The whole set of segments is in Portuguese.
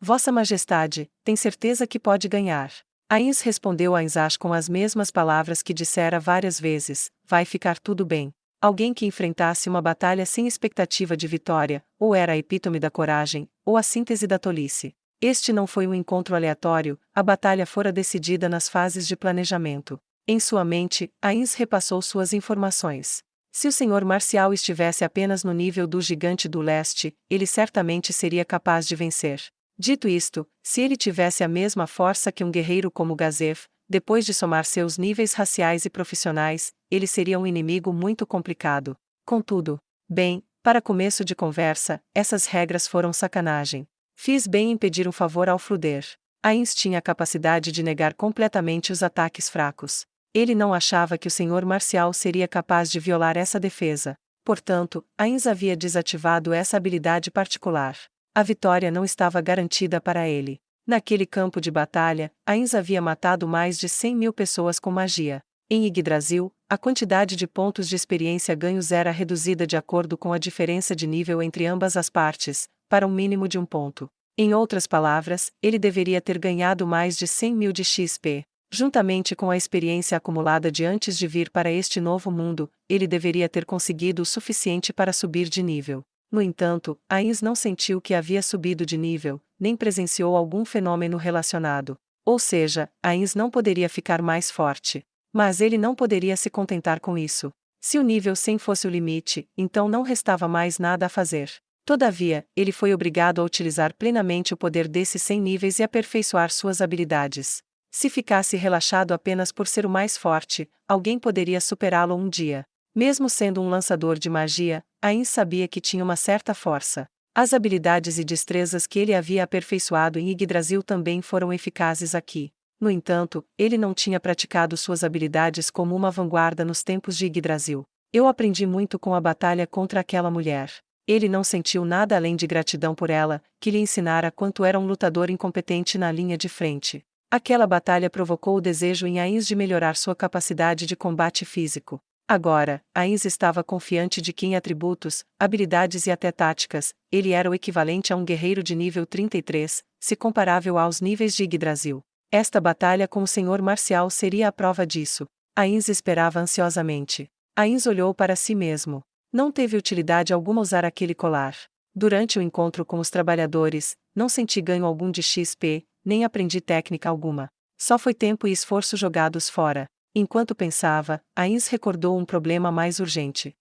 Vossa Majestade, tem certeza que pode ganhar? Ains respondeu a Inzash com as mesmas palavras que dissera várias vezes: vai ficar tudo bem. Alguém que enfrentasse uma batalha sem expectativa de vitória, ou era a epítome da coragem, ou a síntese da tolice. Este não foi um encontro aleatório, a batalha fora decidida nas fases de planejamento. Em sua mente, Ains repassou suas informações. Se o senhor Marcial estivesse apenas no nível do gigante do leste, ele certamente seria capaz de vencer. Dito isto, se ele tivesse a mesma força que um guerreiro como Gazef, depois de somar seus níveis raciais e profissionais, ele seria um inimigo muito complicado. Contudo, bem, para começo de conversa, essas regras foram sacanagem. Fiz bem em pedir um favor ao Fruder. Ains tinha a capacidade de negar completamente os ataques fracos. Ele não achava que o senhor Marcial seria capaz de violar essa defesa. Portanto, Ains havia desativado essa habilidade particular. A vitória não estava garantida para ele. Naquele campo de batalha, Ains havia matado mais de 100.000 pessoas com magia. Em Yggdrasil, a quantidade de pontos de experiência ganhos era reduzida de acordo com a diferença de nível entre ambas as partes, para um mínimo de 1 ponto. Em outras palavras, ele deveria ter ganhado mais de 100.000 de XP. Juntamente com a experiência acumulada de antes de vir para este novo mundo, ele deveria ter conseguido o suficiente para subir de nível. No entanto, Ains não sentiu que havia subido de nível, nem presenciou algum fenômeno relacionado. Ou seja, Ains não poderia ficar mais forte. Mas ele não poderia se contentar com isso. Se o nível 100 fosse o limite, então não restava mais nada a fazer. Todavia, ele foi obrigado a utilizar plenamente o poder desses 100 níveis e aperfeiçoar suas habilidades. Se ficasse relaxado apenas por ser o mais forte, alguém poderia superá-lo um dia. Mesmo sendo um lançador de magia, Ains sabia que tinha uma certa força. As habilidades e destrezas que ele havia aperfeiçoado em Yggdrasil também foram eficazes aqui. No entanto, ele não tinha praticado suas habilidades como uma vanguarda nos tempos de Yggdrasil. Eu aprendi muito com a batalha contra aquela mulher. Ele não sentiu nada além de gratidão por ela, que lhe ensinara quanto era um lutador incompetente na linha de frente. Aquela batalha provocou o desejo em Ains de melhorar sua capacidade de combate físico. Agora, Ains estava confiante de que em atributos, habilidades e até táticas, ele era o equivalente a um guerreiro de nível 33, se comparável aos níveis de Yggdrasil. Esta batalha com o senhor Marcial seria a prova disso. Ains esperava ansiosamente. Ains olhou para si mesmo. Não teve utilidade alguma usar aquele colar. Durante o encontro com os trabalhadores, não senti ganho algum de XP, nem aprendi técnica alguma. Só foi tempo e esforço jogados fora. Enquanto pensava, Ains recordou um problema mais urgente.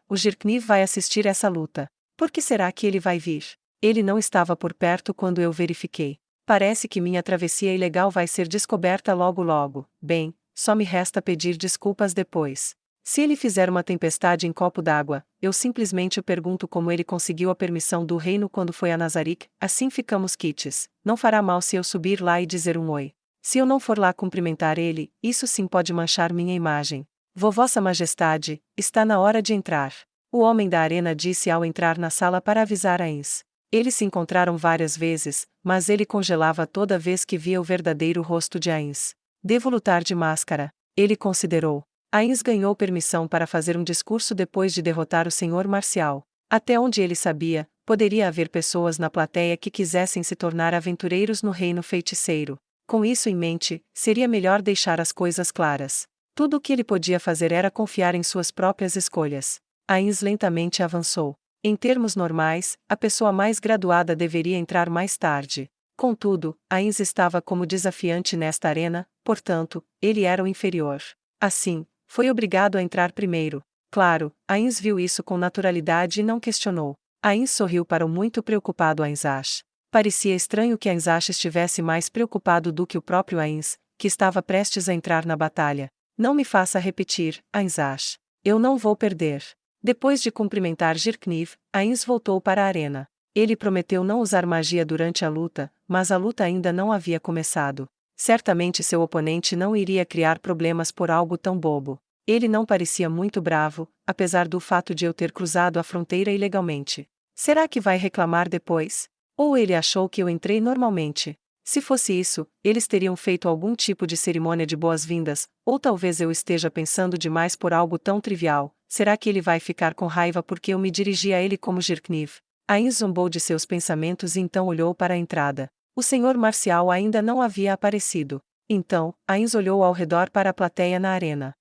O Jirkniv vai assistir essa luta. Por que será que ele vai vir? Ele não estava por perto quando eu verifiquei. Parece que minha travessia ilegal vai ser descoberta logo logo. Bem, só me resta pedir desculpas depois. Se ele fizer uma tempestade em copo d'água, eu simplesmente o pergunto como ele conseguiu a permissão do reino quando foi a Nazarick, assim ficamos quites. Não fará mal se eu subir lá e dizer um oi. Se eu não for lá cumprimentar ele, isso sim pode manchar minha imagem. Vossa Majestade, está na hora de entrar. O homem da arena disse ao entrar na sala para avisar Ains. Eles se encontraram várias vezes, mas ele congelava toda vez que via o verdadeiro rosto de Ains. Devo lutar de máscara, ele considerou. Ains ganhou permissão para fazer um discurso depois de derrotar o senhor Marcial. Até onde ele sabia, poderia haver pessoas na plateia que quisessem se tornar aventureiros no reino feiticeiro. Com isso em mente, seria melhor deixar as coisas claras. Tudo o que ele podia fazer era confiar em suas próprias escolhas. Ains lentamente avançou. Em termos normais, a pessoa mais graduada deveria entrar mais tarde. Contudo, Ains estava como desafiante nesta arena, portanto, ele era o inferior. Assim, foi obrigado a entrar primeiro. Claro, Ains viu isso com naturalidade e não questionou. Ains sorriu para o muito preocupado Ainzash. Parecia estranho que Ainzash estivesse mais preocupado do que o próprio Ains, que estava prestes a entrar na batalha. Não me faça repetir, Ainzash. Eu não vou perder. Depois de cumprimentar Jirkniv, Ains voltou para a arena. Ele prometeu não usar magia durante a luta, mas a luta ainda não havia começado. Certamente seu oponente não iria criar problemas por algo tão bobo. Ele não parecia muito bravo, apesar do fato de eu ter cruzado a fronteira ilegalmente. Será que vai reclamar depois? Ou ele achou que eu entrei normalmente? Se fosse isso, eles teriam feito algum tipo de cerimônia de boas-vindas, ou talvez eu esteja pensando demais por algo tão trivial. Será que ele vai ficar com raiva porque eu me dirigi a ele como Jirkniv? Ains zombou de seus pensamentos e então olhou para a entrada. O senhor marcial ainda não havia aparecido. Então, Ains olhou ao redor para a plateia na arena.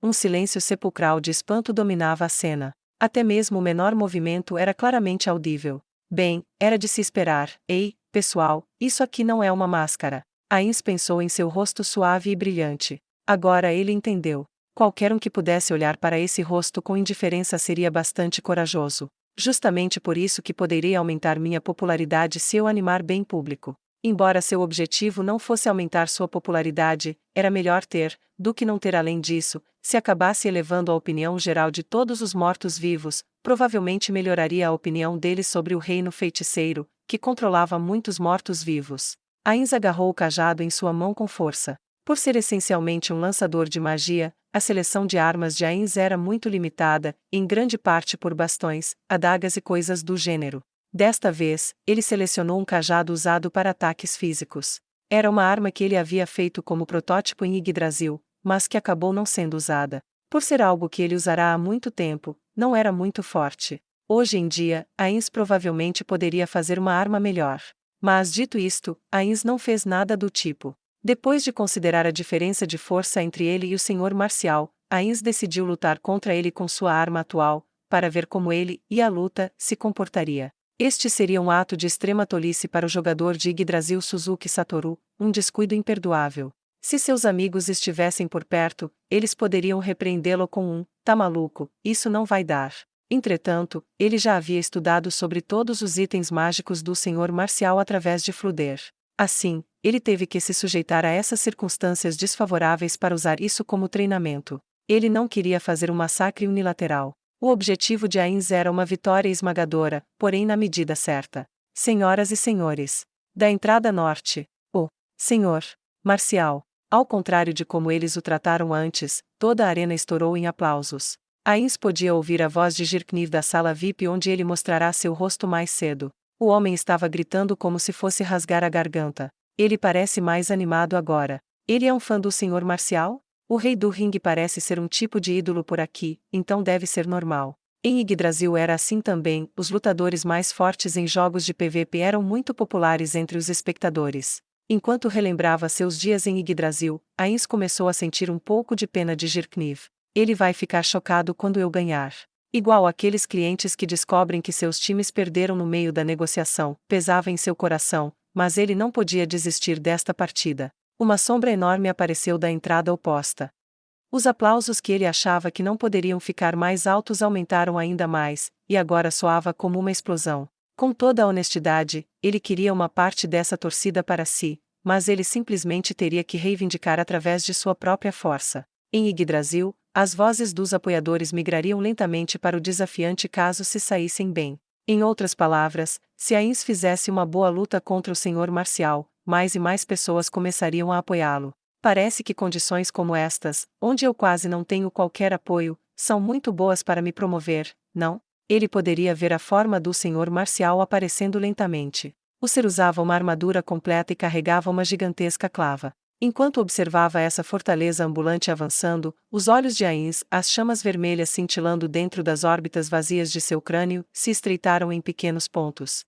Um silêncio sepulcral de espanto dominava a cena. Até mesmo o menor movimento era claramente audível. Bem, era de se esperar. Ei, pessoal, isso aqui não é uma máscara. Ains pensou em seu rosto suave e brilhante. Agora ele entendeu. Qualquer um que pudesse olhar para esse rosto com indiferença seria bastante corajoso. Justamente por isso que poderia aumentar minha popularidade se eu animar bem público. Embora seu objetivo não fosse aumentar sua popularidade, era melhor ter, do que não ter. Além disso, se acabasse elevando a opinião geral de todos os mortos-vivos, provavelmente melhoraria a opinião deles sobre o reino feiticeiro, que controlava muitos mortos-vivos. Ains agarrou o cajado em sua mão com força. Por ser essencialmente um lançador de magia, a seleção de armas de Ains era muito limitada, em grande parte por bastões, adagas e coisas do gênero. Desta vez, ele selecionou um cajado usado para ataques físicos. Era uma arma que ele havia feito como protótipo em Yggdrasil, mas que acabou não sendo usada. Por ser algo que ele usará há muito tempo, não era muito forte. Hoje em dia, Ains provavelmente poderia fazer uma arma melhor. Mas dito isto, Ains não fez nada do tipo. Depois de considerar a diferença de força entre ele e o senhor marcial, Ains decidiu lutar contra ele com sua arma atual, para ver como ele e a luta se comportaria. Este seria um ato de extrema tolice para o jogador de Yggdrasil Suzuki Satoru, um descuido imperdoável. Se seus amigos estivessem por perto, eles poderiam repreendê-lo com um: "Tá maluco, isso não vai dar." Entretanto, ele já havia estudado sobre todos os itens mágicos do senhor marcial através de Fluder. Assim, ele teve que se sujeitar a essas circunstâncias desfavoráveis para usar isso como treinamento. Ele não queria fazer um massacre unilateral. O objetivo de Ains era uma vitória esmagadora, porém na medida certa. Senhoras e senhores, da entrada norte, o senhor marcial. Ao contrário de como eles o trataram antes, toda a arena estourou em aplausos. Ains podia ouvir a voz de Jirkniv da sala VIP onde ele mostrará seu rosto mais cedo. O homem estava gritando como se fosse rasgar a garganta. Ele parece mais animado agora. Ele é um fã do senhor marcial? O rei do ringue parece ser um tipo de ídolo por aqui, então deve ser normal. Em Yggdrasil era assim também, os lutadores mais fortes em jogos de PVP eram muito populares entre os espectadores. Enquanto relembrava seus dias em Yggdrasil, Ains começou a sentir um pouco de pena de Jirkniv. Ele vai ficar chocado quando eu ganhar. Igual aqueles clientes que descobrem que seus times perderam no meio da negociação, pesava em seu coração, mas ele não podia desistir desta partida. Uma sombra enorme apareceu da entrada oposta. Os aplausos que ele achava que não poderiam ficar mais altos aumentaram ainda mais, e agora soava como uma explosão. Com toda a honestidade, ele queria uma parte dessa torcida para si, mas ele simplesmente teria que reivindicar através de sua própria força. Em Yggdrasil, as vozes dos apoiadores migrariam lentamente para o desafiante caso se saíssem bem. Em outras palavras, se Ains fizesse uma boa luta contra o senhor marcial, mais e mais pessoas começariam a apoiá-lo. Parece que condições como estas, onde eu quase não tenho qualquer apoio, são muito boas para me promover, não? Ele poderia ver a forma do senhor marcial aparecendo lentamente. O ser usava uma armadura completa e carregava uma gigantesca clava. Enquanto observava essa fortaleza ambulante avançando, os olhos de Ains, as chamas vermelhas cintilando dentro das órbitas vazias de seu crânio, se estreitaram em pequenos pontos.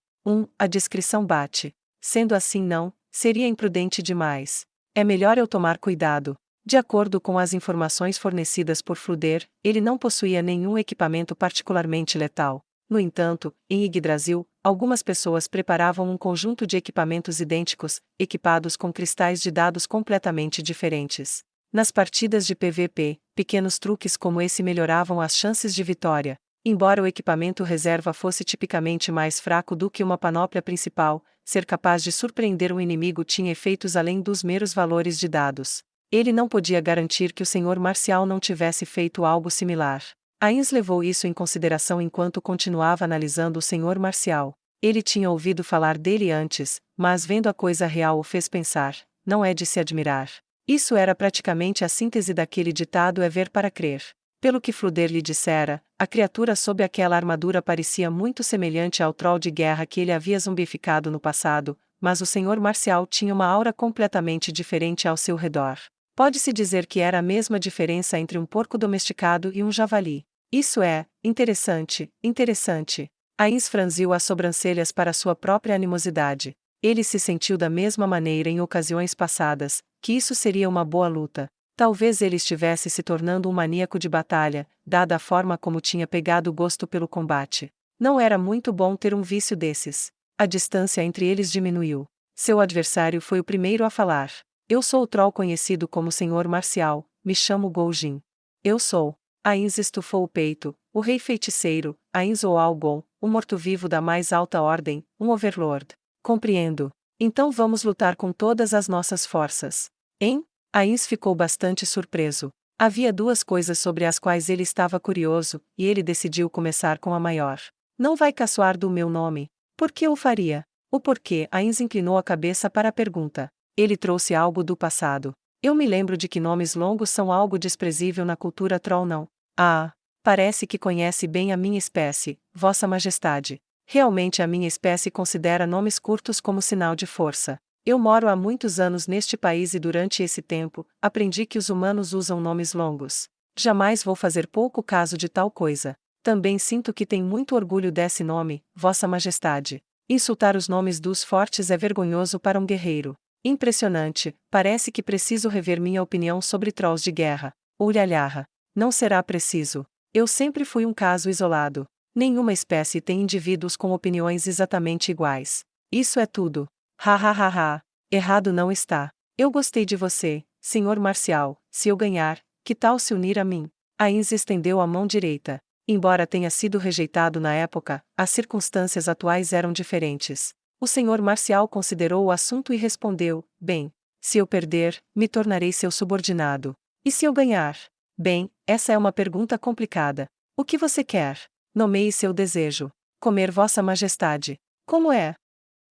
A descrição bate. Sendo assim não, seria imprudente demais. É melhor eu tomar cuidado. De acordo com as informações fornecidas por Fluder, ele não possuía nenhum equipamento particularmente letal. No entanto, em Yggdrasil, algumas pessoas preparavam um conjunto de equipamentos idênticos, equipados com cristais de dados completamente diferentes. Nas partidas de PVP, pequenos truques como esse melhoravam as chances de vitória. Embora o equipamento reserva fosse tipicamente mais fraco do que uma panóplia principal, ser capaz de surpreender um inimigo tinha efeitos além dos meros valores de dados. Ele não podia garantir que o senhor marcial não tivesse feito algo similar. Ains levou isso em consideração enquanto continuava analisando o senhor marcial. Ele tinha ouvido falar dele antes, mas vendo a coisa real o fez pensar: não é de se admirar. Isso era praticamente a síntese daquele ditado: é ver para crer. Pelo que Fluder lhe dissera, a criatura sob aquela armadura parecia muito semelhante ao troll de guerra que ele havia zombificado no passado, mas o senhor marcial tinha uma aura completamente diferente ao seu redor. Pode-se dizer que era a mesma diferença entre um porco domesticado e um javali. Isso é interessante, interessante. Ainz franziu as sobrancelhas para sua própria animosidade. Ele se sentiu da mesma maneira em ocasiões passadas, que isso seria uma boa luta. Talvez ele estivesse se tornando um maníaco de batalha, dada a forma como tinha pegado gosto pelo combate. Não era muito bom ter um vício desses. A distância entre eles diminuiu. Seu adversário foi o primeiro a falar. Eu sou o troll conhecido como Senhor Marcial, me chamo Goujin. Eu sou. Ainz estufou o peito, o rei feiticeiro, Ainz ou Algon, o morto-vivo da mais alta ordem, um overlord. Compreendo. Então vamos lutar com todas as nossas forças. Hein? Ainz ficou bastante surpreso. Havia duas coisas sobre as quais ele estava curioso, e ele decidiu começar com a maior. Não vai caçoar do meu nome. Por que o faria? O porquê? Ainz inclinou a cabeça para a pergunta. Ele trouxe algo do passado. Eu me lembro de que nomes longos são algo desprezível na cultura troll não. Ah, parece que conhece bem a minha espécie, Vossa Majestade. Realmente a minha espécie considera nomes curtos como sinal de força. Eu moro há muitos anos neste país e durante esse tempo, aprendi que os humanos usam nomes longos. Jamais vou fazer pouco caso de tal coisa. Também sinto que tem muito orgulho desse nome, Vossa Majestade. Insultar os nomes dos fortes é vergonhoso para um guerreiro. Impressionante, parece que preciso rever minha opinião sobre trolls de guerra. Ulhalharra. Não será preciso. Eu sempre fui um caso isolado. Nenhuma espécie tem indivíduos com opiniões exatamente iguais. Isso é tudo. Ha ha ha ha. Errado não está. Eu gostei de você, Senhor Marcial. Se eu ganhar, que tal se unir a mim? Ainz estendeu a mão direita. Embora tenha sido rejeitado na época, as circunstâncias atuais eram diferentes. O Senhor Marcial considerou o assunto e respondeu: bem, se eu perder, me tornarei seu subordinado. E se eu ganhar? Bem, essa é uma pergunta complicada. O que você quer? Nomeie seu desejo. Comer Vossa Majestade. Como é?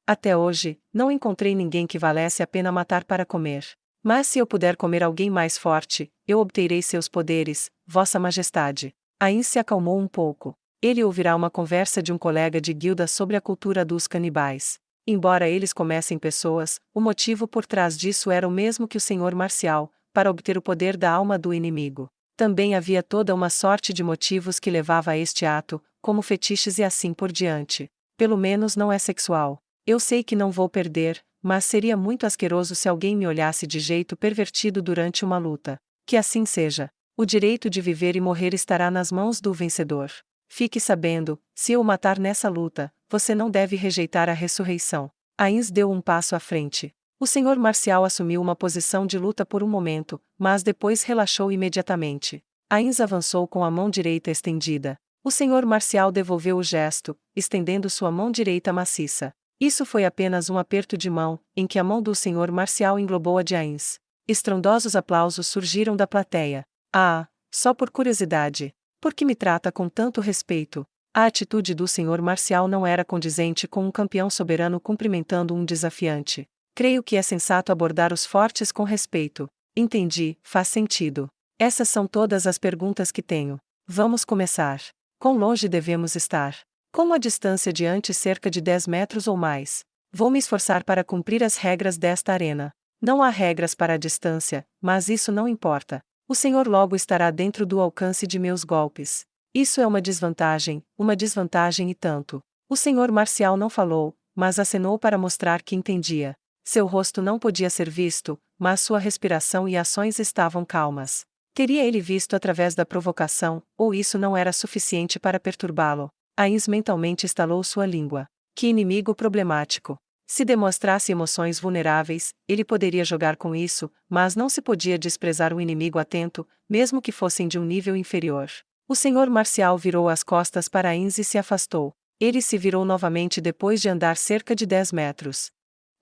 Até hoje, não encontrei ninguém que valesse a pena matar para comer. Mas se eu puder comer alguém mais forte, eu obterei seus poderes, Vossa Majestade. Ainz se acalmou um pouco. Ele ouvirá uma conversa de um colega de guilda sobre a cultura dos canibais. Embora eles comessem pessoas, o motivo por trás disso era o mesmo que o Senhor Marcial, para obter o poder da alma do inimigo. Também havia toda uma sorte de motivos que levava a este ato, como fetiches e assim por diante. Pelo menos não é sexual. Eu sei que não vou perder, mas seria muito asqueroso se alguém me olhasse de jeito pervertido durante uma luta. Que assim seja. O direito de viver e morrer estará nas mãos do vencedor. Fique sabendo, se eu o matar nessa luta, você não deve rejeitar a ressurreição. Ainz deu um passo à frente. O Senhor Marcial assumiu uma posição de luta por um momento, mas depois relaxou imediatamente. Ainz avançou com a mão direita estendida. O Senhor Marcial devolveu o gesto, estendendo sua mão direita maciça. Isso foi apenas um aperto de mão, em que a mão do Senhor Marcial englobou a de Ainz. Estrondosos aplausos surgiram da plateia. Ah, só por curiosidade. Por que me trata com tanto respeito? A atitude do Senhor Marcial não era condizente com um campeão soberano cumprimentando um desafiante. Creio que é sensato abordar os fortes com respeito. Entendi, faz sentido. Essas são todas as perguntas que tenho. Vamos começar. Quão longe devemos estar? Como a distância de antes cerca de 10 metros ou mais? Vou me esforçar para cumprir as regras desta arena. Não há regras para a distância, mas isso não importa. O Senhor logo estará dentro do alcance de meus golpes. Isso é uma desvantagem e tanto. O Senhor Marcial não falou, mas acenou para mostrar que entendia. Seu rosto não podia ser visto, mas sua respiração e ações estavam calmas. Teria ele visto através da provocação, ou isso não era suficiente para perturbá-lo? Ainz mentalmente estalou sua língua. Que inimigo problemático. Se demonstrasse emoções vulneráveis, ele poderia jogar com isso, mas não se podia desprezar um inimigo atento, mesmo que fossem de um nível inferior. O Senhor Marcial virou as costas para Ainz e se afastou. Ele se virou novamente depois de andar cerca de 10 metros.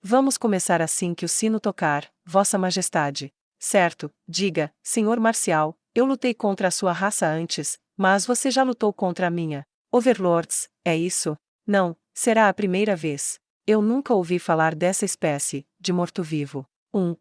Vamos começar assim que o sino tocar, Vossa Majestade. Certo, diga, Senhor Marcial, eu lutei contra a sua raça antes, mas você já lutou contra a minha. Overlords, é isso? Não, será a primeira vez. Eu nunca ouvi falar dessa espécie, de morto-vivo.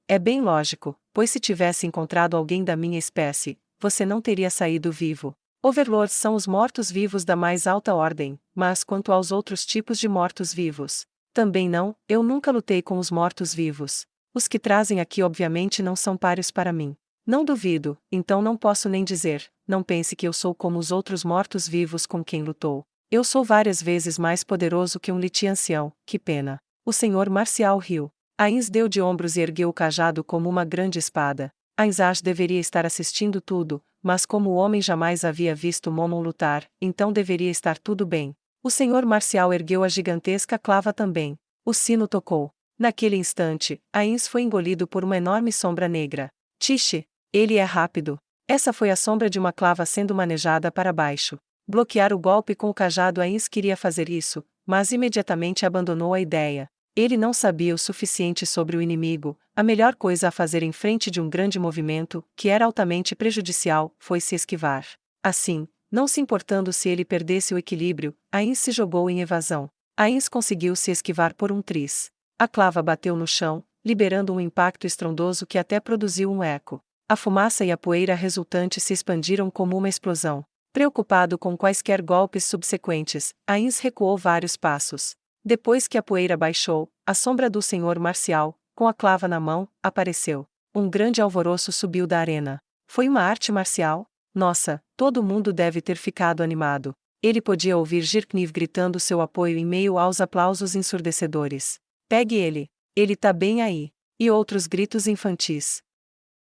É bem lógico, pois se tivesse encontrado alguém da minha espécie, você não teria saído vivo. Overlords são os mortos-vivos da mais alta ordem, mas quanto aos outros tipos de mortos-vivos? Também não, eu nunca lutei com os mortos-vivos. Os que trazem aqui obviamente não são páreos para mim. Não duvido, então não posso nem dizer, não pense que eu sou como os outros mortos-vivos com quem lutou. Eu sou várias vezes mais poderoso que um Liti ancião, que pena. O senhor marcial riu. Ainz deu de ombros e ergueu o cajado como uma grande espada. Ainzash deveria estar assistindo tudo, mas como o homem jamais havia visto Momon lutar, então deveria estar tudo bem. O senhor marcial ergueu a gigantesca clava também. O sino tocou. Naquele instante, Ainz foi engolido por uma enorme sombra negra. Tixe! Ele é rápido. Essa foi a sombra de uma clava sendo manejada para baixo. Bloquear o golpe com o cajado. Ainz queria fazer isso, mas imediatamente abandonou a ideia. Ele não sabia o suficiente sobre o inimigo. A melhor coisa a fazer em frente de um grande movimento, que era altamente prejudicial, foi se esquivar. Assim, não se importando se ele perdesse o equilíbrio, Ainz se jogou em evasão. Ainz conseguiu se esquivar por um triz. A clava bateu no chão, liberando um impacto estrondoso que até produziu um eco. A fumaça e a poeira resultante se expandiram como uma explosão. Preocupado com quaisquer golpes subsequentes, Ainz recuou vários passos. Depois que a poeira baixou, a sombra do senhor marcial, com a clava na mão, apareceu. Um grande alvoroço subiu da arena. Foi uma arte marcial? Nossa, todo mundo deve ter ficado animado. Ele podia ouvir Jirkniv gritando seu apoio em meio aos aplausos ensurdecedores. Pegue ele! Ele tá bem aí! E outros gritos infantis.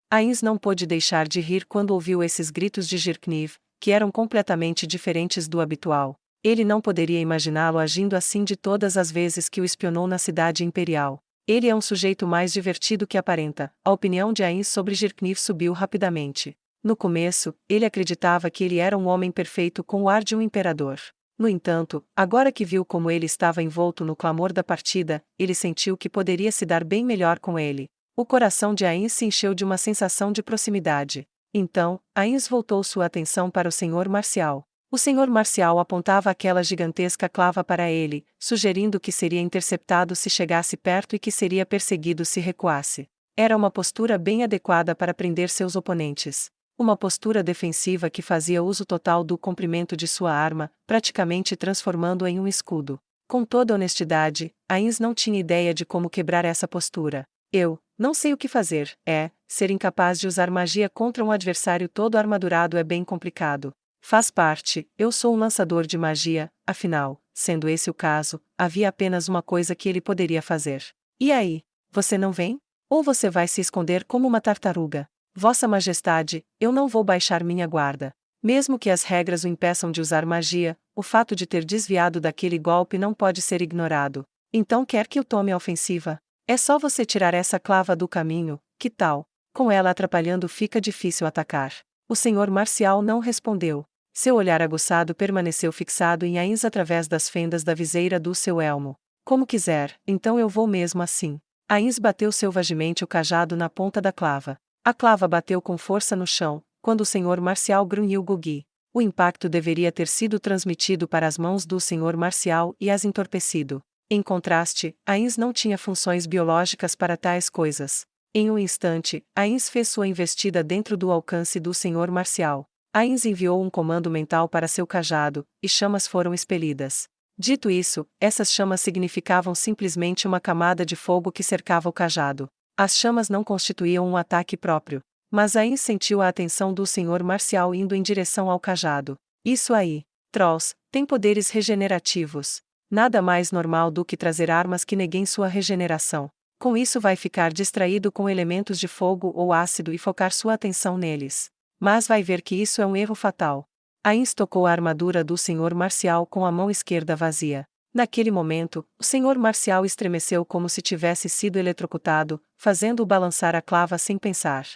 Ainz não pôde deixar de rir quando ouviu esses gritos de Jirkniv, que eram completamente diferentes do habitual. Ele não poderia imaginá-lo agindo assim de todas as vezes que o espionou na cidade imperial. Ele é um sujeito mais divertido que aparenta. A opinião de Ainz sobre Jirkniv subiu rapidamente. No começo, ele acreditava que ele era um homem perfeito com o ar de um imperador. No entanto, agora que viu como ele estava envolto no clamor da partida, ele sentiu que poderia se dar bem melhor com ele. O coração de Ainz se encheu de uma sensação de proximidade. Então, Ainz voltou sua atenção para o senhor marcial. O senhor marcial apontava aquela gigantesca clava para ele, sugerindo que seria interceptado se chegasse perto e que seria perseguido se recuasse. Era uma postura bem adequada para prender seus oponentes. Uma postura defensiva que fazia uso total do comprimento de sua arma, praticamente transformando-o em um escudo. Com toda honestidade, Ainz não tinha ideia de como quebrar essa postura. Eu não sei o que fazer. Ser incapaz de usar magia contra um adversário todo armadurado é bem complicado. Faz parte, eu sou um lançador de magia, afinal, sendo esse o caso, havia apenas uma coisa que ele poderia fazer. E aí? Você não vem? Ou você vai se esconder como uma tartaruga? Vossa Majestade, eu não vou baixar minha guarda. Mesmo que as regras o impeçam de usar magia, o fato de ter desviado daquele golpe não pode ser ignorado. Então quer que eu tome a ofensiva? É só você tirar essa clava do caminho, que tal? Com ela atrapalhando fica difícil atacar. O senhor marcial não respondeu. Seu olhar aguçado permaneceu fixado em Ainz através das fendas da viseira do seu elmo. Como quiser, então eu vou mesmo assim. Ainz bateu selvagemente o cajado na ponta da clava. A clava bateu com força no chão, quando o senhor marcial grunhiu Gugi. O impacto deveria ter sido transmitido para as mãos do senhor marcial e as entorpecido. Em contraste, Ainz não tinha funções biológicas para tais coisas. Em um instante, Ainz fez sua investida dentro do alcance do senhor marcial. Ainz enviou um comando mental para seu cajado, e chamas foram expelidas. Dito isso, essas chamas significavam simplesmente uma camada de fogo que cercava o cajado. As chamas não constituíam um ataque próprio. Mas Ainz sentiu a atenção do senhor marcial indo em direção ao cajado. Isso aí. Trolls, tem poderes regenerativos. Nada mais normal do que trazer armas que neguem sua regeneração. Com isso vai ficar distraído com elementos de fogo ou ácido e focar sua atenção neles. Mas vai ver que isso é um erro fatal. Ainz tocou a armadura do senhor marcial com a mão esquerda vazia. Naquele momento, o senhor marcial estremeceu como se tivesse sido eletrocutado, fazendo-o balançar a clava sem pensar.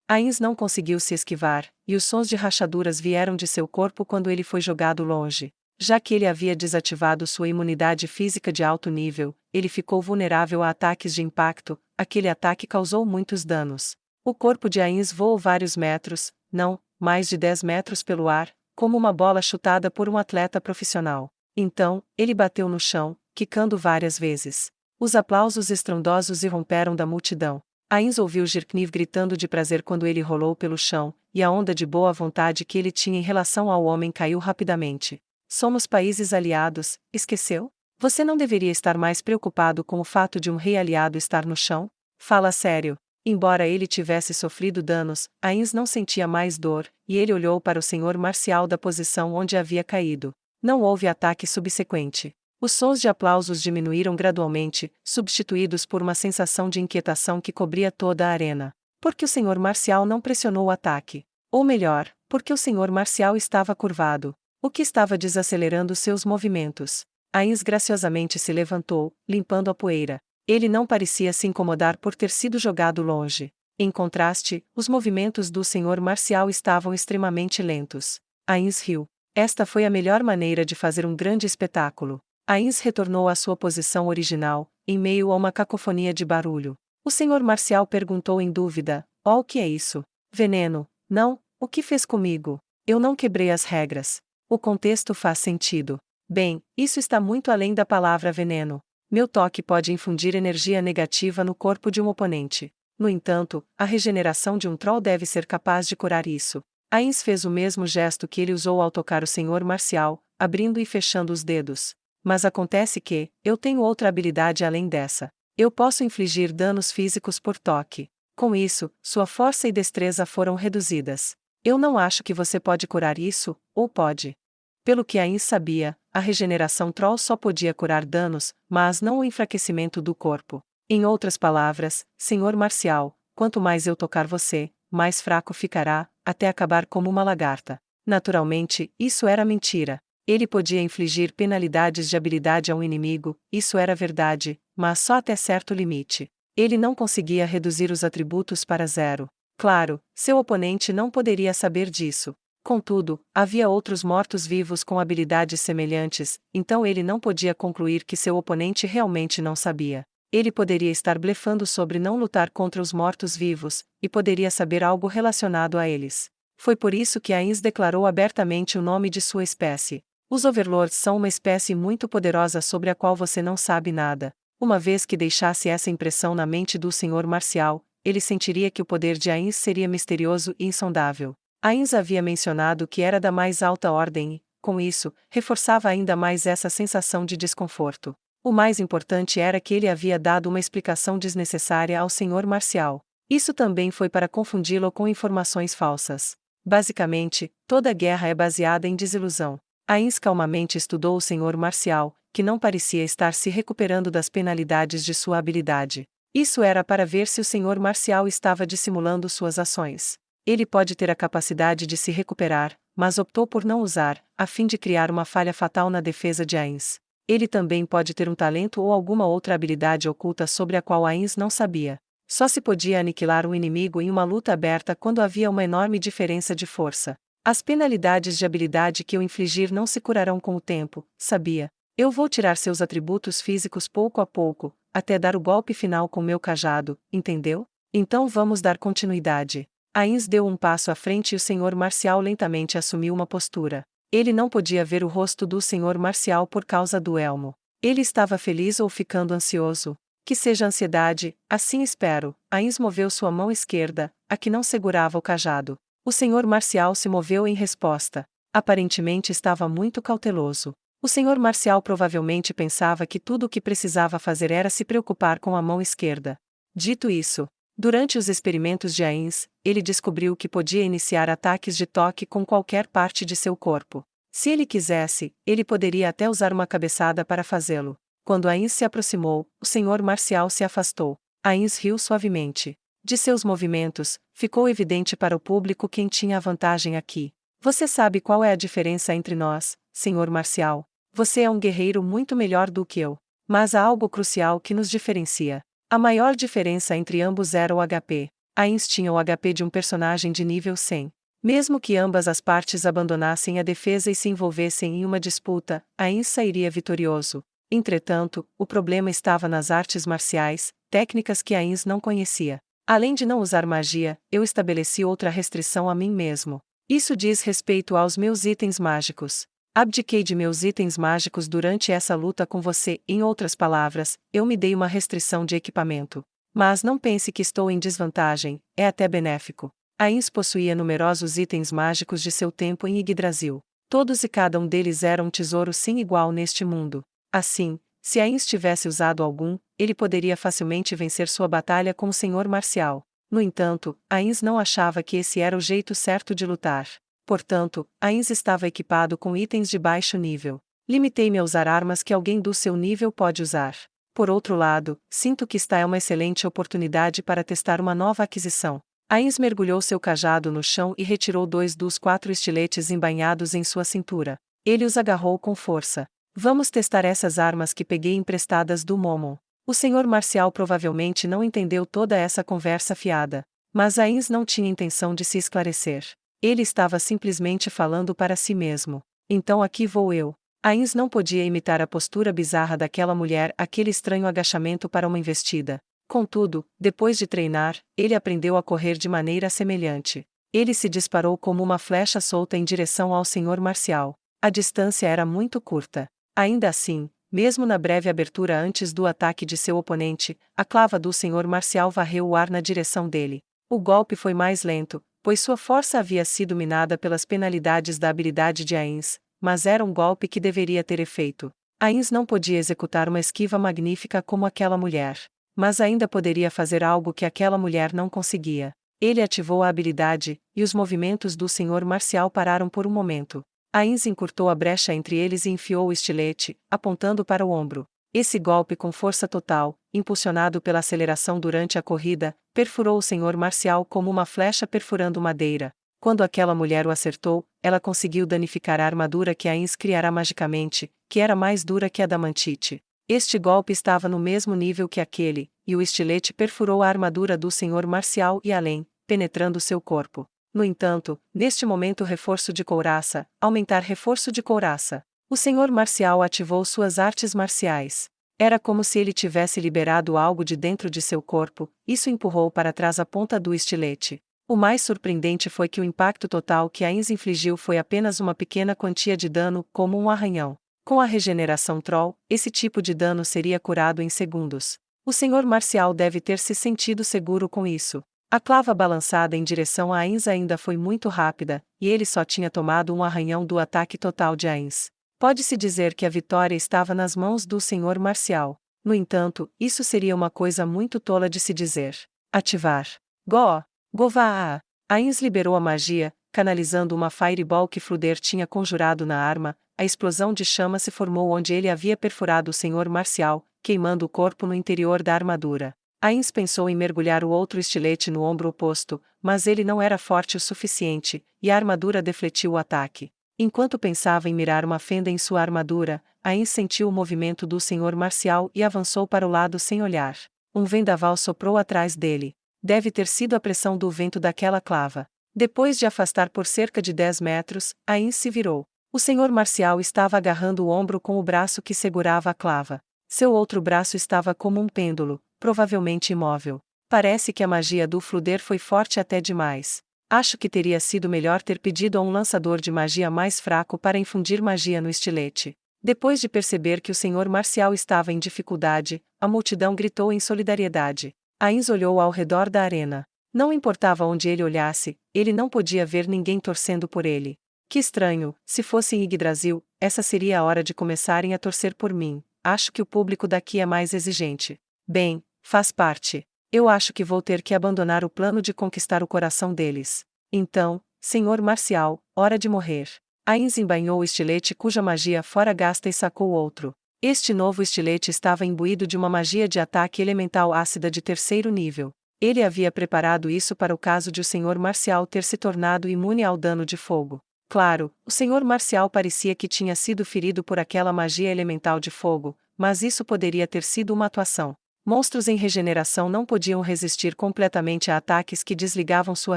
Ainz não conseguiu se esquivar, e os sons de rachaduras vieram de seu corpo quando ele foi jogado longe. Já que ele havia desativado sua imunidade física de alto nível, ele ficou vulnerável a ataques de impacto. Aquele ataque causou muitos danos. O corpo de Ainz voou vários metros, não, mais de 10 metros pelo ar, como uma bola chutada por um atleta profissional. Então, ele bateu no chão, quicando várias vezes. Os aplausos estrondosos irromperam da multidão. Ainz ouviu Jirkniv gritando de prazer quando ele rolou pelo chão, e a onda de boa vontade que ele tinha em relação ao homem caiu rapidamente. Somos países aliados, esqueceu? Você não deveria estar mais preocupado com o fato de um rei aliado estar no chão? Fala sério. Embora ele tivesse sofrido danos, Ainz não sentia mais dor, e ele olhou para o senhor marcial da posição onde havia caído. Não houve ataque subsequente. Os sons de aplausos diminuíram gradualmente, substituídos por uma sensação de inquietação que cobria toda a arena. Porque o senhor Marcial não pressionou o ataque. Ou melhor, porque o senhor Marcial estava curvado, o que estava desacelerando seus movimentos. Ainz graciosamente se levantou, limpando a poeira. Ele não parecia se incomodar por ter sido jogado longe. Em contraste, os movimentos do senhor Marcial estavam extremamente lentos. Ainz riu. Esta foi a melhor maneira de fazer um grande espetáculo. Ainz retornou à sua posição original, em meio a uma cacofonia de barulho. O senhor Marcial perguntou em dúvida: "Oh, o que é isso? Veneno? Não, o que fez comigo? Eu não quebrei as regras." O contexto faz sentido. Bem, isso está muito além da palavra veneno. Meu toque pode infundir energia negativa no corpo de um oponente. No entanto, a regeneração de um troll deve ser capaz de curar isso. Ainz fez o mesmo gesto que ele usou ao tocar o senhor Marcial, abrindo e fechando os dedos. Mas acontece que, eu tenho outra habilidade além dessa. Eu posso infligir danos físicos por toque. Com isso, sua força e destreza foram reduzidas. Eu não acho que você pode curar isso, ou pode? Pelo que Ainz sabia, a regeneração troll só podia curar danos, mas não o enfraquecimento do corpo. Em outras palavras, senhor Marcial, quanto mais eu tocar você, mais fraco ficará, até acabar como uma lagarta. Naturalmente, isso era mentira. Ele podia infligir penalidades de habilidade a um inimigo, isso era verdade, mas só até certo limite. Ele não conseguia reduzir os atributos para zero. Claro, seu oponente não poderia saber disso. Contudo, havia outros mortos-vivos com habilidades semelhantes, então ele não podia concluir que seu oponente realmente não sabia. Ele poderia estar blefando sobre não lutar contra os mortos-vivos, e poderia saber algo relacionado a eles. Foi por isso que Ainz declarou abertamente o nome de sua espécie. Os Overlords são uma espécie muito poderosa sobre a qual você não sabe nada. Uma vez que deixasse essa impressão na mente do Senhor Marcial, ele sentiria que o poder de Ainz seria misterioso e insondável. Ainz havia mencionado que era da mais alta ordem e, com isso, reforçava ainda mais essa sensação de desconforto. O mais importante era que ele havia dado uma explicação desnecessária ao Senhor Marcial. Isso também foi para confundi-lo com informações falsas. Basicamente, toda guerra é baseada em desilusão. Ainz calmamente estudou o Senhor Marcial, que não parecia estar se recuperando das penalidades de sua habilidade. Isso era para ver se o Senhor Marcial estava dissimulando suas ações. Ele pode ter a capacidade de se recuperar, mas optou por não usar, a fim de criar uma falha fatal na defesa de Ainz. Ele também pode ter um talento ou alguma outra habilidade oculta sobre a qual Ainz não sabia. Só se podia aniquilar um inimigo em uma luta aberta quando havia uma enorme diferença de força. As penalidades de habilidade que eu infligir não se curarão com o tempo, sabia? Eu vou tirar seus atributos físicos pouco a pouco, até dar o golpe final com meu cajado, entendeu? Então vamos dar continuidade. Ainz deu um passo à frente e o senhor Marcial lentamente assumiu uma postura. Ele não podia ver o rosto do senhor Marcial por causa do elmo. Ele estava feliz ou ficando ansioso? Que seja ansiedade, assim espero. Ainz moveu sua mão esquerda, a que não segurava o cajado. O senhor Marcial se moveu em resposta. Aparentemente estava muito cauteloso. O senhor Marcial provavelmente pensava que tudo o que precisava fazer era se preocupar com a mão esquerda. Dito isso, durante os experimentos de Ainz, ele descobriu que podia iniciar ataques de toque com qualquer parte de seu corpo. Se ele quisesse, ele poderia até usar uma cabeçada para fazê-lo. Quando Ainz se aproximou, o senhor Marcial se afastou. Ainz riu suavemente. De seus movimentos, ficou evidente para o público quem tinha a vantagem aqui. Você sabe qual é a diferença entre nós, senhor Marcial? Você é um guerreiro muito melhor do que eu. Mas há algo crucial que nos diferencia. A maior diferença entre ambos era o HP. Ainz tinha o HP de um personagem de nível 100. Mesmo que ambas as partes abandonassem a defesa e se envolvessem em uma disputa, Ainz sairia vitorioso. Entretanto, o problema estava nas artes marciais, técnicas que Ainz não conhecia. Além de não usar magia, eu estabeleci outra restrição a mim mesmo. Isso diz respeito aos meus itens mágicos. Abdiquei de meus itens mágicos durante essa luta com você, em outras palavras, eu me dei uma restrição de equipamento. Mas não pense que estou em desvantagem, é até benéfico. Ainz possuía numerosos itens mágicos de seu tempo em Yggdrasil. Todos e cada um deles eram um tesouro sem igual neste mundo. Assim, se Ainz tivesse usado algum, ele poderia facilmente vencer sua batalha com o senhor Marcial. No entanto, Ainz não achava que esse era o jeito certo de lutar. Portanto, Ainz estava equipado com itens de baixo nível. Limitei-me a usar armas que alguém do seu nível pode usar. Por outro lado, sinto que esta é uma excelente oportunidade para testar uma nova aquisição. Ainz mergulhou seu cajado no chão e retirou 2 dos 4 estiletes embainhados em sua cintura. Ele os agarrou com força. Vamos testar essas armas que peguei emprestadas do Momo. O senhor Marcial provavelmente não entendeu toda essa conversa fiada. Mas Ainz não tinha intenção de se esclarecer. Ele estava simplesmente falando para si mesmo. Então aqui vou eu. Ainz não podia imitar a postura bizarra daquela mulher, aquele estranho agachamento para uma investida. Contudo, depois de treinar, ele aprendeu a correr de maneira semelhante. Ele se disparou como uma flecha solta em direção ao senhor Marcial. A distância era muito curta. Ainda assim, mesmo na breve abertura antes do ataque de seu oponente, a clava do senhor Marcial varreu o ar na direção dele. O golpe foi mais lento, pois sua força havia sido minada pelas penalidades da habilidade de Ainz, mas era um golpe que deveria ter efeito. Ainz não podia executar uma esquiva magnífica como aquela mulher, mas ainda poderia fazer algo que aquela mulher não conseguia. Ele ativou a habilidade, e os movimentos do senhor Marcial pararam por um momento. Ainz encurtou a brecha entre eles e enfiou o estilete, apontando para o ombro. Esse golpe com força total, impulsionado pela aceleração durante a corrida, perfurou o senhor Marcial como uma flecha perfurando madeira. Quando aquela mulher o acertou, ela conseguiu danificar a armadura que Ainz criara magicamente, que era mais dura que a da Mantite. Este golpe estava no mesmo nível que aquele, e o estilete perfurou a armadura do senhor Marcial e além, penetrando seu corpo. No entanto, neste momento reforço de couraça, aumentar reforço de couraça. O senhor Marcial ativou suas artes marciais. Era como se ele tivesse liberado algo de dentro de seu corpo, isso empurrou para trás a ponta do estilete. O mais surpreendente foi que o impacto total que Ainz infligiu foi apenas uma pequena quantia de dano, como um arranhão. Com a regeneração Troll, esse tipo de dano seria curado em segundos. O senhor Marcial deve ter se sentido seguro com isso. A clava balançada em direção a Ainz ainda foi muito rápida, e ele só tinha tomado um arranhão do ataque total de Ainz. Pode-se dizer que a vitória estava nas mãos do senhor Marcial. No entanto, isso seria uma coisa muito tola de se dizer. Ativar. Go! Govaa! Ainz liberou a magia, canalizando uma fireball que Fluder tinha conjurado na arma. A explosão de chama se formou onde ele havia perfurado o senhor Marcial, queimando o corpo no interior da armadura. Ainz pensou em mergulhar o outro estilete no ombro oposto, mas ele não era forte o suficiente, e a armadura defletiu o ataque. Enquanto pensava em mirar uma fenda em sua armadura, Ainz sentiu o movimento do senhor Marcial e avançou para o lado sem olhar. Um vendaval soprou atrás dele. Deve ter sido a pressão do vento daquela clava. Depois de afastar por cerca de 10 metros, Ainz se virou. O senhor Marcial estava agarrando o ombro com o braço que segurava a clava. Seu outro braço estava como um pêndulo, provavelmente imóvel. Parece que a magia do Fluder foi forte até demais. Acho que teria sido melhor ter pedido a um lançador de magia mais fraco para infundir magia no estilete. Depois de perceber que o senhor Marcial estava em dificuldade, a multidão gritou em solidariedade. Ainz olhou ao redor da arena. Não importava onde ele olhasse, ele não podia ver ninguém torcendo por ele. Que estranho, se fosse em Yggdrasil, essa seria a hora de começarem a torcer por mim. Acho que o público daqui é mais exigente. Bem, faz parte. Eu acho que vou ter que abandonar o plano de conquistar o coração deles. Então, senhor Marcial, hora de morrer. Ainz embainhou o estilete cuja magia fora gasta e sacou outro. Este novo estilete estava imbuído de uma magia de ataque elemental ácida de terceiro nível. Ele havia preparado isso para o caso de o senhor Marcial ter se tornado imune ao dano de fogo. Claro, o senhor Marcial parecia que tinha sido ferido por aquela magia elemental de fogo, mas isso poderia ter sido uma atuação. Monstros em regeneração não podiam resistir completamente a ataques que desligavam sua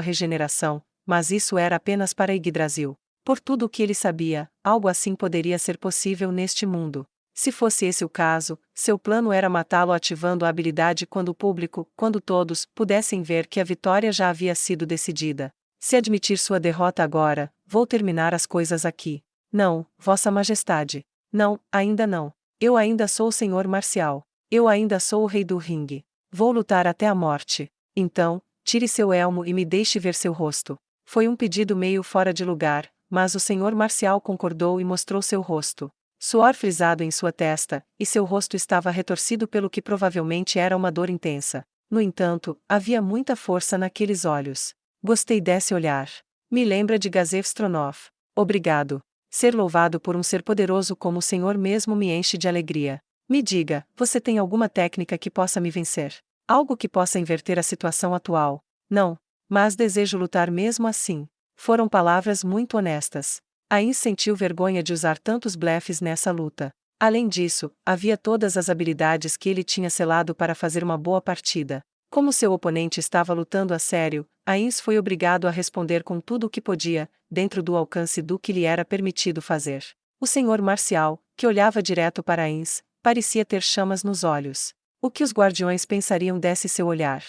regeneração, mas isso era apenas para Yggdrasil. Por tudo o que ele sabia, algo assim poderia ser possível neste mundo. Se fosse esse o caso, seu plano era matá-lo ativando a habilidade quando todos pudessem ver que a vitória já havia sido decidida. Se admitir sua derrota agora, vou terminar as coisas aqui. Não, Vossa Majestade. Não, ainda não. Eu ainda sou o senhor Marcial. Eu ainda sou o rei do ringue. Vou lutar até a morte. Então, tire seu elmo e me deixe ver seu rosto. Foi um pedido meio fora de lugar, mas o senhor Marcial concordou e mostrou seu rosto. Suor frisado em sua testa, e seu rosto estava retorcido pelo que provavelmente era uma dor intensa. No entanto, havia muita força naqueles olhos. Gostei desse olhar. Me lembra de Gazef Stronov. Obrigado. Ser louvado por um ser poderoso como o Senhor mesmo me enche de alegria. Me diga, você tem alguma técnica que possa me vencer? Algo que possa inverter a situação atual? Não. Mas desejo lutar mesmo assim. Foram palavras muito honestas. Ainz sentiu vergonha de usar tantos blefes nessa luta. Além disso, havia todas as habilidades que ele tinha selado para fazer uma boa partida. Como seu oponente estava lutando a sério, Ainz foi obrigado a responder com tudo o que podia, dentro do alcance do que lhe era permitido fazer. O senhor marcial, que olhava direto para Ainz, parecia ter chamas nos olhos. O que os guardiões pensariam desse seu olhar?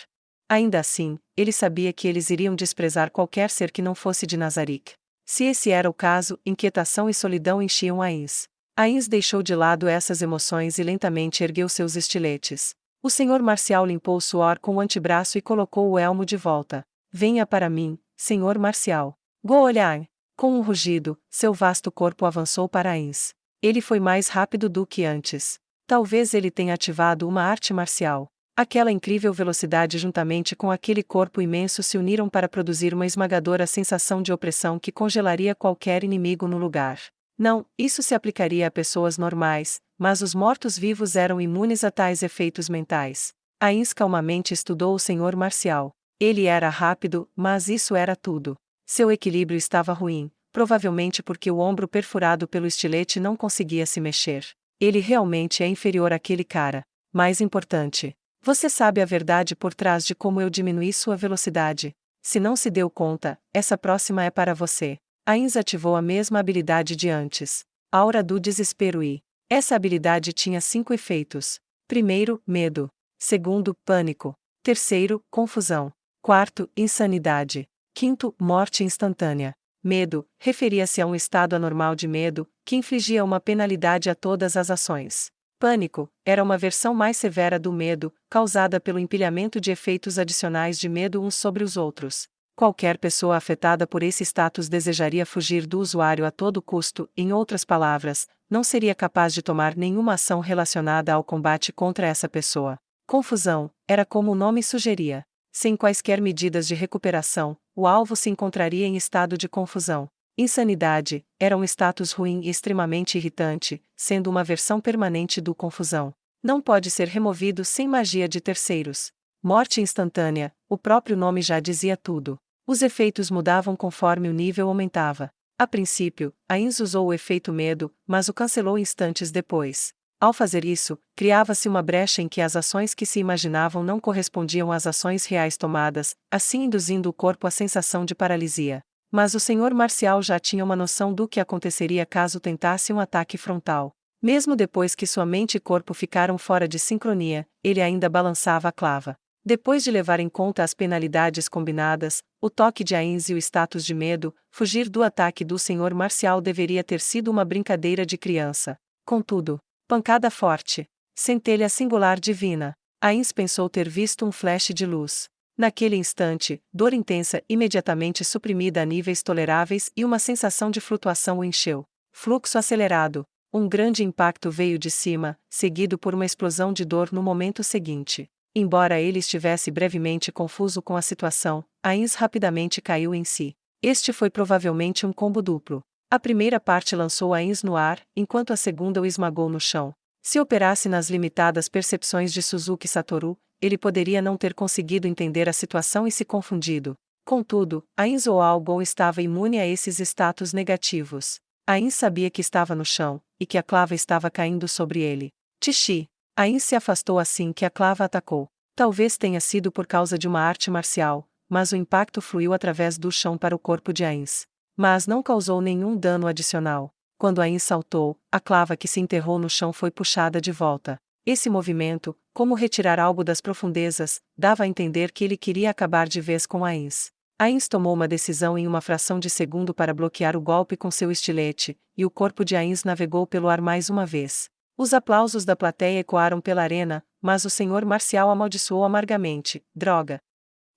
Ainda assim, ele sabia que eles iriam desprezar qualquer ser que não fosse de Nazarick. Se esse era o caso, inquietação e solidão enchiam Ainz. Ainz deixou de lado essas emoções e lentamente ergueu seus estiletes. O senhor marcial limpou o suor com o antebraço e colocou o elmo de volta. Venha para mim, senhor marcial. Go-olhar! Com um rugido, seu vasto corpo avançou para Ainz. Ele foi mais rápido do que antes. Talvez ele tenha ativado uma arte marcial. Aquela incrível velocidade juntamente com aquele corpo imenso se uniram para produzir uma esmagadora sensação de opressão que congelaria qualquer inimigo no lugar. Não, isso se aplicaria a pessoas normais, mas os mortos-vivos eram imunes a tais efeitos mentais. Ainz calmamente estudou o senhor marcial. Ele era rápido, mas isso era tudo. Seu equilíbrio estava ruim, provavelmente porque o ombro perfurado pelo estilete não conseguia se mexer. Ele realmente é inferior àquele cara. Mais importante, você sabe a verdade por trás de como eu diminuí sua velocidade. Se não se deu conta, essa próxima é para você. Ainz ativou a mesma habilidade de antes. Aura do desespero e... Essa habilidade tinha 5 efeitos. Primeiro, medo. Segundo, pânico. Terceiro, confusão. Quarto, insanidade. Quinto, morte instantânea. Medo, referia-se a um estado anormal de medo, que infligia uma penalidade a todas as ações. Pânico, era uma versão mais severa do medo, causada pelo empilhamento de efeitos adicionais de medo uns sobre os outros. Qualquer pessoa afetada por esse status desejaria fugir do usuário a todo custo, em outras palavras, não seria capaz de tomar nenhuma ação relacionada ao combate contra essa pessoa. Confusão, era como o nome sugeria. Sem quaisquer medidas de recuperação, o alvo se encontraria em estado de confusão. Insanidade, era um status ruim e extremamente irritante, sendo uma versão permanente do confusão. Não pode ser removido sem magia de terceiros. Morte instantânea, o próprio nome já dizia tudo. Os efeitos mudavam conforme o nível aumentava. A princípio, Ainz usou o efeito medo, mas o cancelou instantes depois. Ao fazer isso, criava-se uma brecha em que as ações que se imaginavam não correspondiam às ações reais tomadas, assim induzindo o corpo à sensação de paralisia. Mas o senhor marcial já tinha uma noção do que aconteceria caso tentasse um ataque frontal. Mesmo depois que sua mente e corpo ficaram fora de sincronia, ele ainda balançava a clava. Depois de levar em conta as penalidades combinadas, o toque de Ainz e o status de medo, fugir do ataque do senhor marcial deveria ter sido uma brincadeira de criança. Contudo, pancada forte. Centelha singular divina. Ainz pensou ter visto um flash de luz. Naquele instante, dor intensa imediatamente suprimida a níveis toleráveis e uma sensação de flutuação o encheu. Fluxo acelerado. Um grande impacto veio de cima, seguido por uma explosão de dor no momento seguinte. Embora ele estivesse brevemente confuso com a situação, Ainz rapidamente caiu em si. Este foi provavelmente um combo duplo. A primeira parte lançou Ainz no ar, enquanto a segunda o esmagou no chão. Se operasse nas limitadas percepções de Suzuki Satoru, ele poderia não ter conseguido entender a situação e se confundido. Contudo, Ainz ou algo estava imune a esses status negativos. Ainz sabia que estava no chão, e que a clava estava caindo sobre ele. Tixi! Ainz se afastou assim que a clava atacou. Talvez tenha sido por causa de uma arte marcial, mas o impacto fluiu através do chão para o corpo de Ainz. Mas não causou nenhum dano adicional. Quando Ainz saltou, a clava que se enterrou no chão foi puxada de volta. Esse movimento, como retirar algo das profundezas, dava a entender que ele queria acabar de vez com Ainz. Ainz tomou uma decisão em uma fração de segundo para bloquear o golpe com seu estilete, e o corpo de Ainz navegou pelo ar mais uma vez. Os aplausos da plateia ecoaram pela arena, mas o senhor marcial amaldiçoou amargamente. Droga!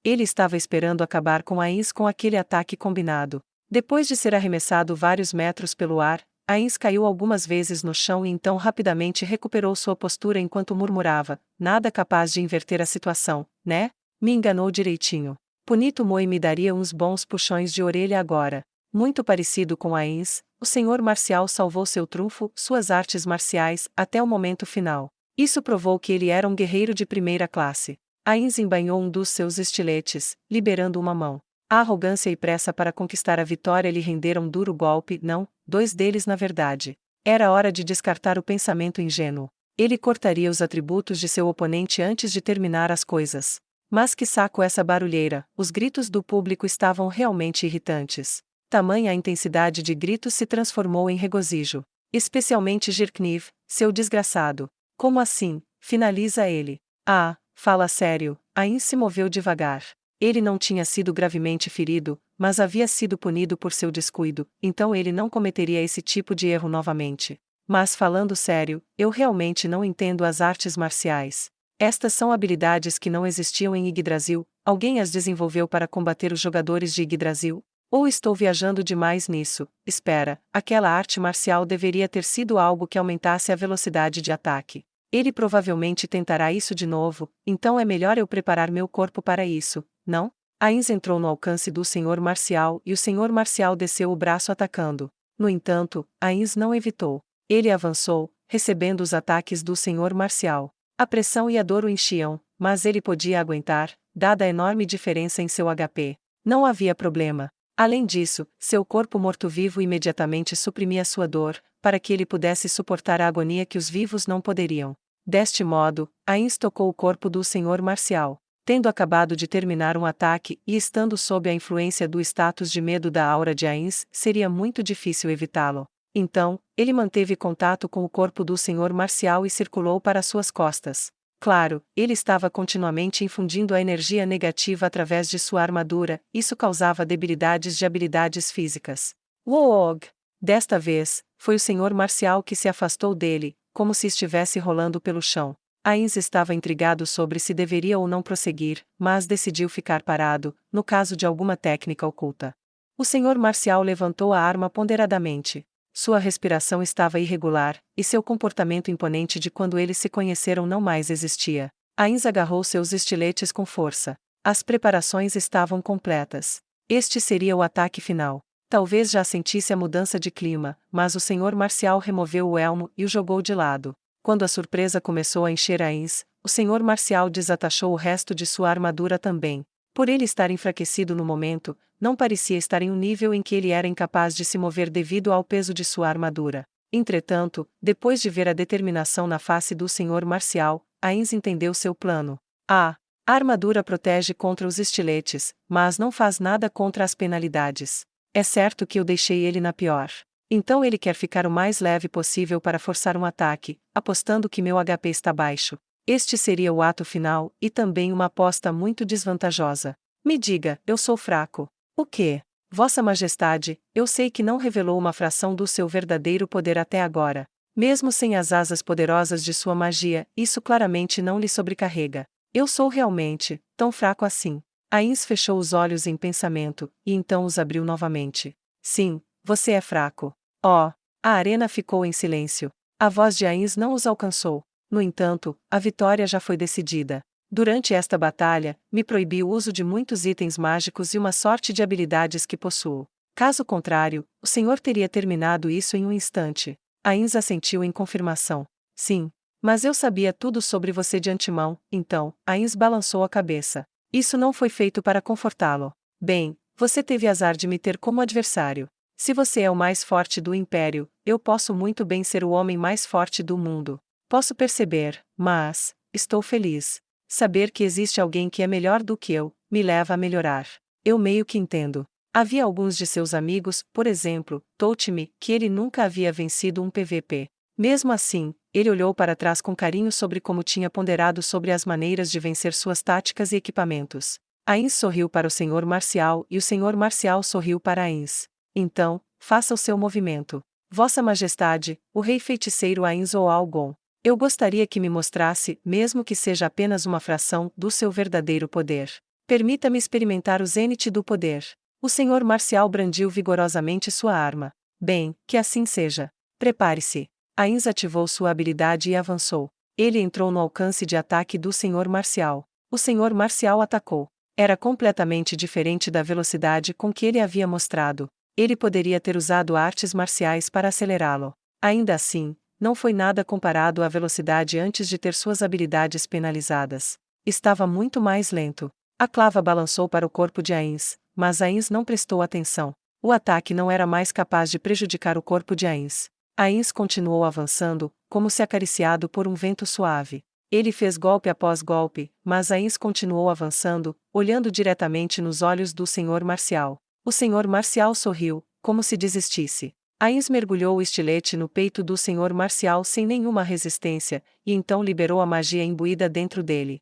Ele estava esperando acabar com Ainz com aquele ataque combinado. Depois de ser arremessado vários metros pelo ar, Ainz caiu algumas vezes no chão e então rapidamente recuperou sua postura enquanto murmurava: nada capaz de inverter a situação, né? Me enganou direitinho. Punito Moi me daria uns bons puxões de orelha agora. Muito parecido com Ains, o senhor marcial salvou seu trunfo, suas artes marciais, até o momento final. Isso provou que ele era um guerreiro de primeira classe. Ains embainhou um dos seus estiletes, liberando uma mão. A arrogância e pressa para conquistar a vitória lhe renderam um duro golpe, não, dois deles na verdade. Era hora de descartar o pensamento ingênuo. Ele cortaria os atributos de seu oponente antes de terminar as coisas. Mas que saco essa barulheira, os gritos do público estavam realmente irritantes. Tamanha a intensidade de gritos se transformou em regozijo. Especialmente Jirkniv, seu desgraçado. Como assim? Finaliza ele. Ah, fala sério. Ain se moveu devagar. Ele não tinha sido gravemente ferido, mas havia sido punido por seu descuido, então ele não cometeria esse tipo de erro novamente. Mas falando sério, eu realmente não entendo as artes marciais. Estas são habilidades que não existiam em Yggdrasil, alguém as desenvolveu para combater os jogadores de Yggdrasil? Ou estou viajando demais nisso? Espera, aquela arte marcial deveria ter sido algo que aumentasse a velocidade de ataque. Ele provavelmente tentará isso de novo, então é melhor eu preparar meu corpo para isso, não? Ains entrou no alcance do senhor marcial e o senhor marcial desceu o braço atacando. No entanto, Ains não evitou. Ele avançou, recebendo os ataques do senhor marcial. A pressão e a dor o enchiam, mas ele podia aguentar, dada a enorme diferença em seu HP. Não havia problema. Além disso, seu corpo morto-vivo imediatamente suprimia sua dor, para que ele pudesse suportar a agonia que os vivos não poderiam. Deste modo, Ains tocou o corpo do senhor marcial. Tendo acabado de terminar um ataque e estando sob a influência do status de medo da aura de Ains, seria muito difícil evitá-lo. Então, ele manteve contato com o corpo do senhor marcial e circulou para suas costas. Claro, ele estava continuamente infundindo a energia negativa através de sua armadura, isso causava debilidades de habilidades físicas. Woog! Desta vez, foi o senhor marcial que se afastou dele, como se estivesse rolando pelo chão. Ains estava intrigado sobre se deveria ou não prosseguir, mas decidiu ficar parado, no caso de alguma técnica oculta. O senhor marcial levantou a arma ponderadamente. Sua respiração estava irregular, e seu comportamento imponente de quando eles se conheceram não mais existia. Ains agarrou seus estiletes com força. As preparações estavam completas. Este seria o ataque final. Talvez já sentisse a mudança de clima, mas o senhor marcial removeu o elmo e o jogou de lado. Quando a surpresa começou a encher Ains, o senhor marcial desatachou o resto de sua armadura também. Por ele estar enfraquecido no momento, não parecia estar em um nível em que ele era incapaz de se mover devido ao peso de sua armadura. Entretanto, depois de ver a determinação na face do senhor marcial, Ains entendeu seu plano. A armadura protege contra os estiletes, mas não faz nada contra as penalidades. É certo que eu deixei ele na pior. Então ele quer ficar o mais leve possível para forçar um ataque, apostando que meu HP está baixo. Este seria o ato final, e também uma aposta muito desvantajosa. Me diga, eu sou fraco. O quê? Vossa Majestade, eu sei que não revelou uma fração do seu verdadeiro poder até agora. Mesmo sem as asas poderosas de sua magia, isso claramente não lhe sobrecarrega. Eu sou realmente tão fraco assim. Ains fechou os olhos em pensamento, e então os abriu novamente. Sim, você é fraco. Oh! A arena ficou em silêncio. A voz de Ains não os alcançou. No entanto, a vitória já foi decidida. Durante esta batalha, me proibi o uso de muitos itens mágicos e uma sorte de habilidades que possuo. Caso contrário, o senhor teria terminado isso em um instante. Ains assentiu em confirmação. Sim. Mas eu sabia tudo sobre você de antemão, então, Ains balançou a cabeça. Isso não foi feito para confortá-lo. Bem, você teve azar de me ter como adversário. Se você é o mais forte do Império, eu posso muito bem ser o homem mais forte do mundo. Posso perceber, mas estou feliz. Saber que existe alguém que é melhor do que eu, me leva a melhorar. Eu meio que entendo. Havia alguns de seus amigos, por exemplo, Toutme, que ele nunca havia vencido um PVP. Mesmo assim, ele olhou para trás com carinho sobre como tinha ponderado sobre as maneiras de vencer suas táticas e equipamentos. Ains sorriu para o senhor marcial e o senhor marcial sorriu para Ains. Então, faça o seu movimento. Vossa Majestade, o rei feiticeiro Ains ou Algon. Eu gostaria que me mostrasse, mesmo que seja apenas uma fração, do seu verdadeiro poder. Permita-me experimentar o zênite do poder. O senhor marcial brandiu vigorosamente sua arma. Bem, que assim seja. Prepare-se. Ains ativou sua habilidade e avançou. Ele entrou no alcance de ataque do senhor marcial. O senhor marcial atacou. Era completamente diferente da velocidade com que ele havia mostrado. Ele poderia ter usado artes marciais para acelerá-lo. Ainda assim, não foi nada comparado à velocidade antes de ter suas habilidades penalizadas. Estava muito mais lento. A clava balançou para o corpo de Ainz, mas Ainz não prestou atenção. O ataque não era mais capaz de prejudicar o corpo de Ainz. Ainz continuou avançando, como se acariciado por um vento suave. Ele fez golpe após golpe, mas Ainz continuou avançando, olhando diretamente nos olhos do Senhor Marcial. O Senhor Marcial sorriu, como se desistisse. Ainz mergulhou o estilete no peito do Senhor Marcial sem nenhuma resistência, e então liberou a magia imbuída dentro dele.